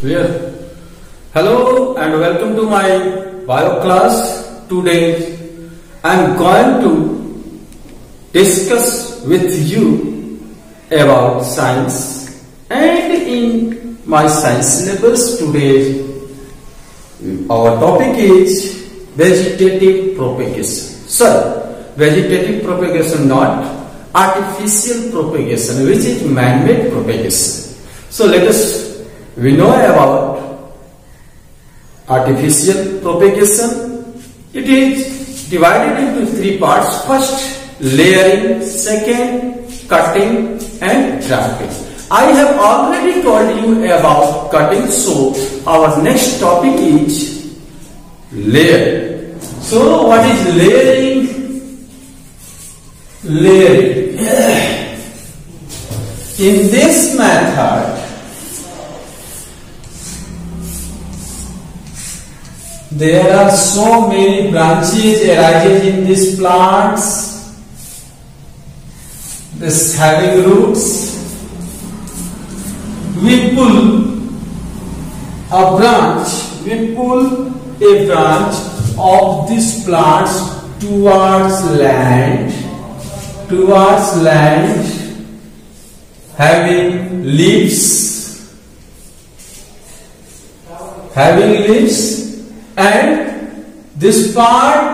Clear? Hello and welcome to my bio class. Today I am going to discuss with you about science, and in my science syllabus today our topic is vegetative propagation. Sorry, vegetative propagation, not artificial propagation, which is man-made propagation. So we know about artificial propagation. It is divided into three parts. First, layering. Second, cutting, and grafting. I have already told you about cutting, so our next topic is layering. So what is layering? Layering. In this method, there are so many branches arises in these plants, this having roots. We pull a branch of these plants towards land, having leaves, and this part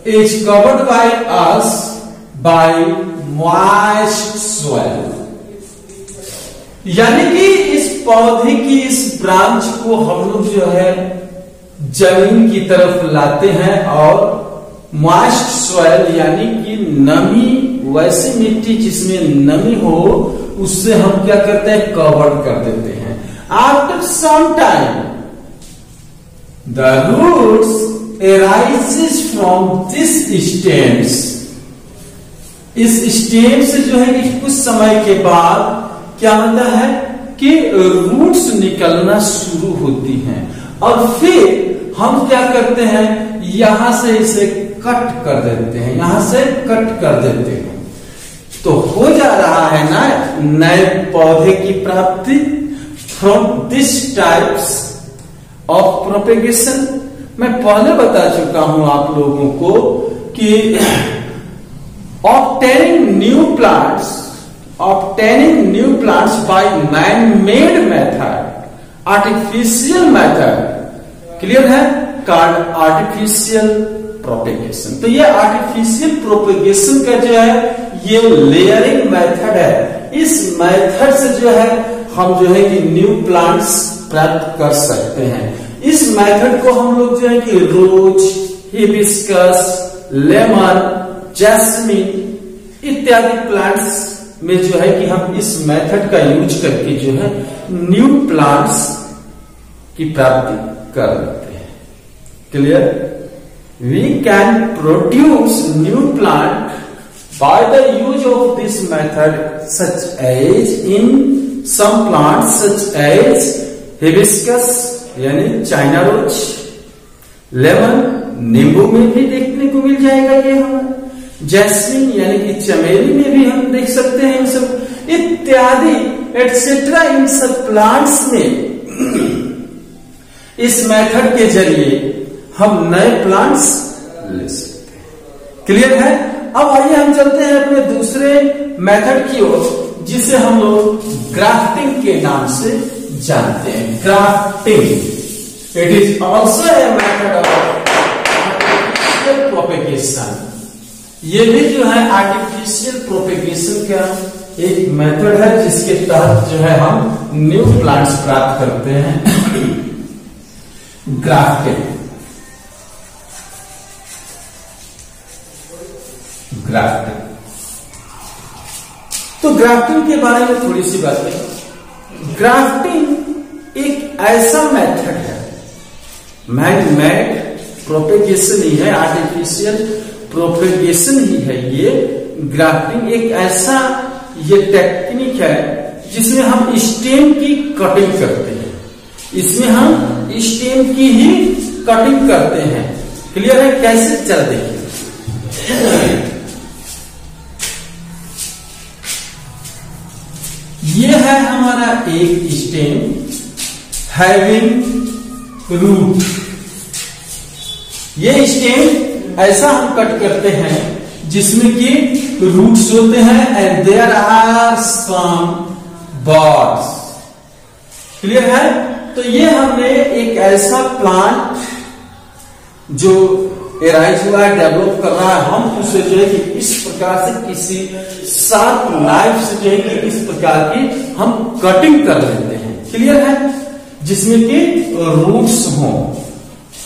is covered by us by moist soil. यानी कि इस पौधे की इस branch को हम लोग जो है जमीन की तरफ लाते हैं और मॉइस्ट सॉइल यानी कि नमी, वैसी मिट्टी जिसमें नमी हो, उससे हम क्या करते हैं, कवर कर देते हैं. After some time the roots arises from this stems. इस स्टेम से जो है कि कुछ समय के बाद क्या होता है कि रूट्स निकलना शुरू होती हैं और फिर हम क्या करते हैं, यहां से इसे कट कर देते हैं, तो हो जा रहा है ना नए पौधे की प्राप्ति. From this types of propagation मैं पहले बता चुका हूं आप लोगों को कि obtaining new plants by man-made method, artificial method, clear है, called artificial propagation. तो ये artificial propagation का जो है ये लेयरिंग मेथड है. इस मेथड से जो है हम जो है कि न्यू प्लांट्स प्राप्त कर सकते हैं. इस मेथड को हम लोग जो है कि रोज, हिबिस्कस, लेमन, जैस्मिन इत्यादि प्लांट्स में जो है कि हम इस मेथड का यूज करके जो है न्यू प्लांट्स की प्राप्ति कर लेते हैं. Clear? We can produce new plant by the use of this method such as in some plants such as hibiscus यानी चाइना रोज, लेमन नींबू में भी देखने को मिल जाएगा ये हमें, जैस्मिन यानी कि चमेली में भी हम देख सकते हैं इन सब इत्यादि एटसेट्रा. इन सब प्लांट्स में इस मेथड के जरिए हम नए प्लांट्स ले सकते हैं. क्लियर है? अब आइए हम चलते हैं अपने दूसरे मेथड की ओर, जिसे हम लोग ग्राफ्टिंग के नाम से जानते हैं. Grafting, it is also a method of artificial propagation. ये भी जो है आर्टिफिशियल प्रोपेगेशन का एक मेथड है जिसके तहत जो है हम न्यू प्लांट्स प्राप्त करते हैं. ग्राफ्टिंग तो ग्राफ्टिंग के बारे में थोड़ी सी बातें. ग्राफ्टिंग एक ऐसा मेथड है, मैन-मेड प्रोपेगेशन ही है, आर्टिफिशियल प्रोपेगेशन ही है. ये ग्राफ्टिंग एक ऐसा ये टेक्निक है जिसमें हम स्टेम की कटिंग करते हैं. इसमें हम स्टेम की ही कटिंग करते हैं. क्लियर है? कैसे, चल देखिए. ये है हमारा एक स्टेम, हैविंग रूट। ये स्टेम ऐसा हम कट करते हैं जिसमें कि रूट्स होते हैं and there are some birds. Clear है? तो ये हमने एक ऐसा प्लांट जो एराइज हुआ है, डेवलप कर रहा है, हम उसे जो है कि इस प्रकार से किसी शार्प नाइफ से जो है कि इस प्रकार की हम कटिंग कर लेते हैं। क्लियर है? जिसमें कि रूट्स हो।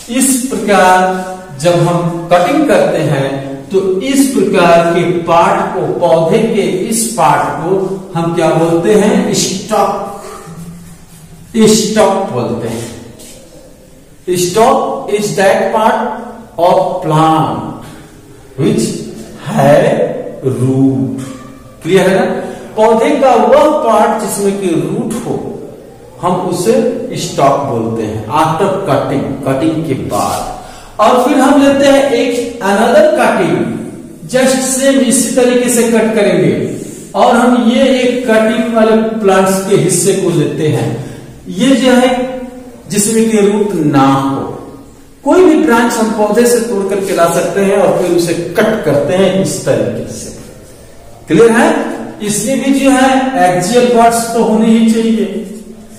इस प्रकार जब हम कटिंग करते हैं तो इस प्रकार के पार्ट को, पौधे के इस पार्ट को हम क्या बोलते हैं? स्टॉक। स्टॉक बोलते हैं। Stock is that part of plant which है रूट। क्लियर है ना? पौधे का वह पार्ट जिसमें कि रूट हो, हम उसे स्टॉक बोलते हैं आफ्टर कटिंग, कटिंग के बाद। और फिर हम लेते हैं एक अनदर कटिंग, जस्ट सेम इसी तरीके से कट करेंगे और हम ये एक कटिंग वाले प्लांट्स के हिस्से को लेते हैं, ये जो है जिसमें कि रूट ना हो। कोई भी ब्रांच हम पौधे से तोड़ करके ला सकते हैं और फिर उसे कट करते हैं इस तरीके से। क्लियर है? इसमें भी जो है एक्सियल बर्ड्स तो होने ही चाहिए,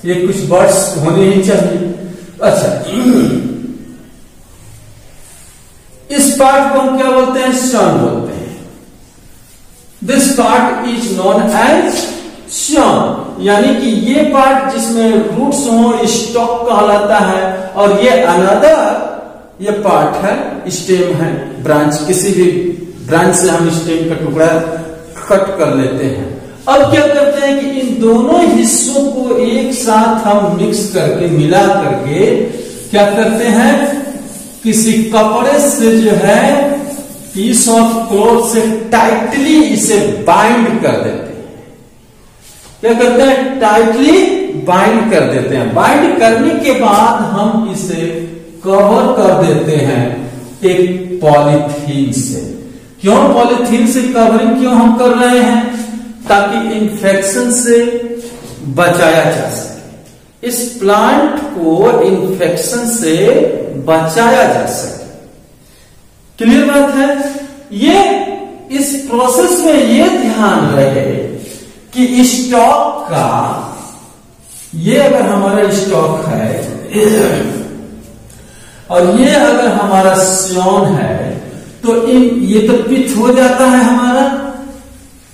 ये कुछ बर्ड्स होने ही चाहिए। अच्छा, इस पार्ट को हम क्या बोलते हैं? स्टर्न बोलते हैं। This part is known as stern, यानी कि ये पार्ट जिसमें रूट्स हो, स्टॉक कहलाता है। और ये अनदर, ये पार्ट है, स्टेम है, ब्रांच। किसी भी ब्रांच से हम स्टेम का टुकड़ा कट कर लेते हैं। अब क्या करते हैं कि इन दोनों हिस्सों को एक साथ हम मिक्स करके, मिला करके क्या करते हैं? किसी कपड़े से जो है पीस ऑफ क्लॉथ से टाइटली इसे बाइंड कर देते हैं। क्या करते हैं? टाइटली बाइंड कर देते हैं। बाइंड करने के बाद हम इसे कवर कर देते हैं एक पॉलीथीन से। क्यों पॉलीथीन से कवरिंग क्यों हम कर रहे हैं? ताकि इन्फेक्शन से बचाया जा सके। इस प्लांट को इन्फेक्शन से बचाया जा सके। क्लियर बात है? ये इस प्रोसेस में ये ध्यान रहे कि स्टॉक का, ये अगर हमारा स्टॉक है और ये अगर हमारा स्योन है, तो ये तो पिथ हो जाता है, हमारा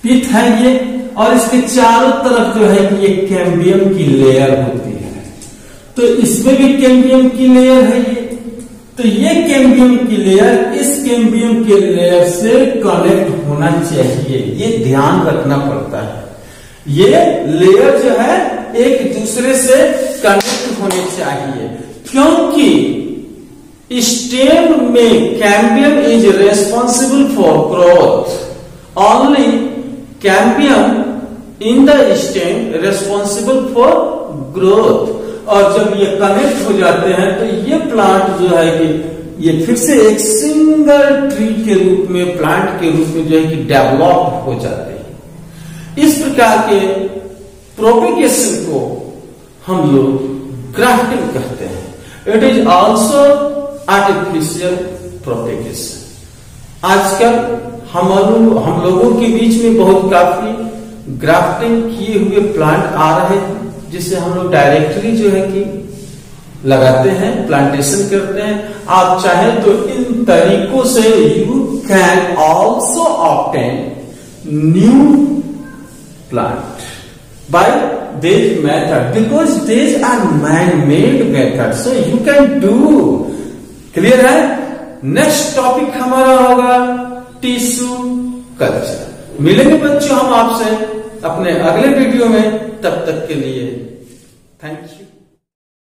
पिथ है ये, और इसके चारों तरफ जो है ये कैम्बियम की लेयर होती है। तो इसमें भी कैम्बियम की लेयर है ये। तो ये कैम्बियम की लेयर इस कैम्बियम के लेयर से कनेक्ट होना चाहिए, ये ध्यान रखना पड़ता है। ये लेयर जो है एक दूसरे से कनेक्ट होने चाहिए, क्योंकि स्टेम में cambium is responsible for growth. Only cambium in the stem responsible for growth. और जब ये कनेक्ट हो जाते हैं तो ये प्लांट जो है कि ये फिर से एक सिंगल ट्री के रूप में, प्लांट के रूप में जो है कि डेवलप हो जाते हैं। इस प्रकार के प्रोपेगेशन को हम लोग ग्राफ्टिंग कहते हैं। It is also artificial propagation. आजकल हम लोगों के बीच में बहुत काफी ग्राफ्टिंग किए हुए प्लांट आ रहे हैं, जिसे हम लोग डायरेक्टली जो है कि लगाते हैं, प्लांटेशन करते हैं। आप चाहें तो इन तरीकों से you can also obtain new plant by this method, because this are man-made method, so you can do. Clear है? नेक्स्ट टॉपिक हमारा होगा टिश्यू कल्चर। मिलेंगे बच्चों हम आपसे अपने अगले वीडियो में, तब तक के लिए थैंक यू।